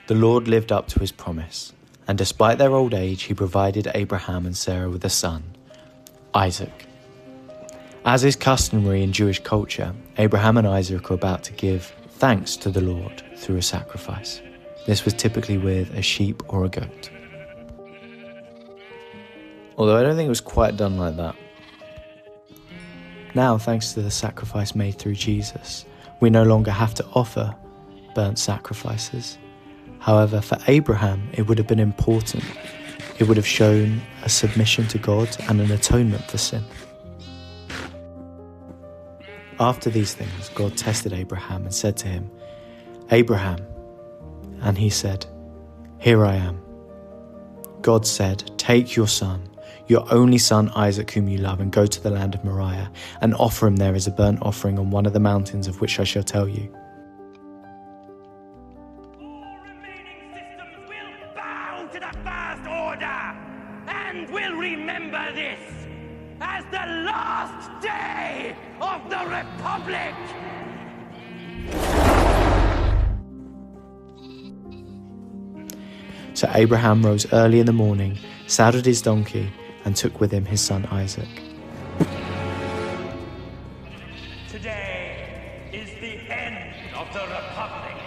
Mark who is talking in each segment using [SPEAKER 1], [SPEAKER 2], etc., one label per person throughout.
[SPEAKER 1] The Lord lived up to his promise, and despite their old age, he provided Abraham and Sarah with a son, Isaac. As is customary in Jewish culture, Abraham and Isaac are about to give thanks to the Lord through a sacrifice. This was typically with a sheep or a goat. Although I don't think it was quite done like that. Now, thanks to the sacrifice made through Jesus, we no longer have to offer burnt sacrifices. However, for Abraham, it would have been important. It would have shown a submission to God and an atonement for sin. After these things, God tested Abraham and said to him, "Abraham," and he said, "Here I am." God said, "Take your son, your only son Isaac whom you love, and go to the land of Moriah, and offer him there as a burnt offering on one of the mountains of which I shall tell you."
[SPEAKER 2] All remaining systems will bow to the first order, and will remember this as the last day of the Republic.
[SPEAKER 1] So Abraham rose early in the morning, saddled his donkey, and took with him his son Isaac.
[SPEAKER 2] Today is the end of the Republic.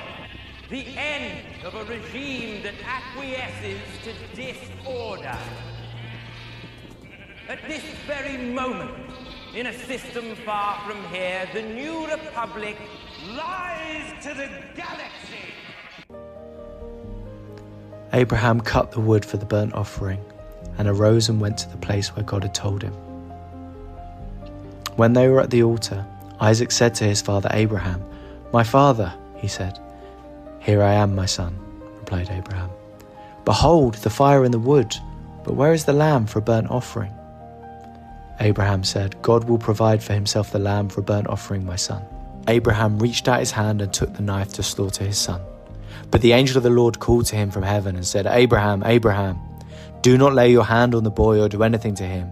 [SPEAKER 2] The end of a regime that acquiesces to disorder. At this very moment, in a system far from here, the new Republic lies to the galaxy.
[SPEAKER 1] Abraham cut the wood for the burnt offering and arose and went to the place where God had told him. When they were at the altar, Isaac said to his father Abraham, "My father," he said. "Here I am, my son," replied Abraham. "Behold, the fire and the wood, but where is the lamb for a burnt offering?" Abraham said, "God will provide for himself the lamb for a burnt offering, my son." Abraham reached out his hand and took the knife to slaughter his son. But the angel of the Lord called to him from heaven and said, "Abraham, Abraham, do not lay your hand on the boy or do anything to him,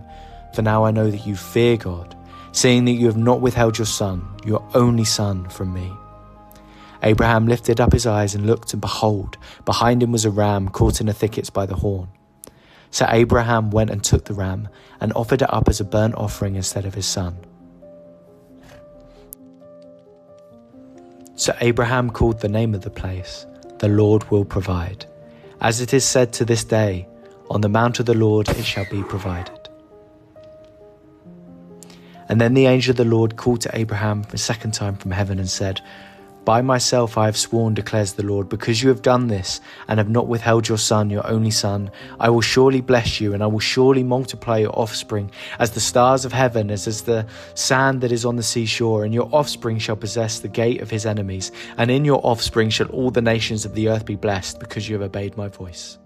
[SPEAKER 1] for now I know that you fear God, seeing that you have not withheld your son, your only son, from me." Abraham lifted up his eyes and looked, and behold, behind him was a ram caught in the thickets by the horn. So Abraham went and took the ram and offered it up as a burnt offering instead of his son. So Abraham called the name of the place, "The Lord will provide." As it is said to this day, "On the mount of the Lord it shall be provided." And then the angel of the Lord called to Abraham a second time from heaven and said, "By myself I have sworn, declares the Lord, because you have done this and have not withheld your son, your only son, I will surely bless you, and I will surely multiply your offspring as the stars of heaven, as the sand that is on the seashore, and your offspring shall possess the gate of his enemies, and in your offspring shall all the nations of the earth be blessed, because you have obeyed my voice."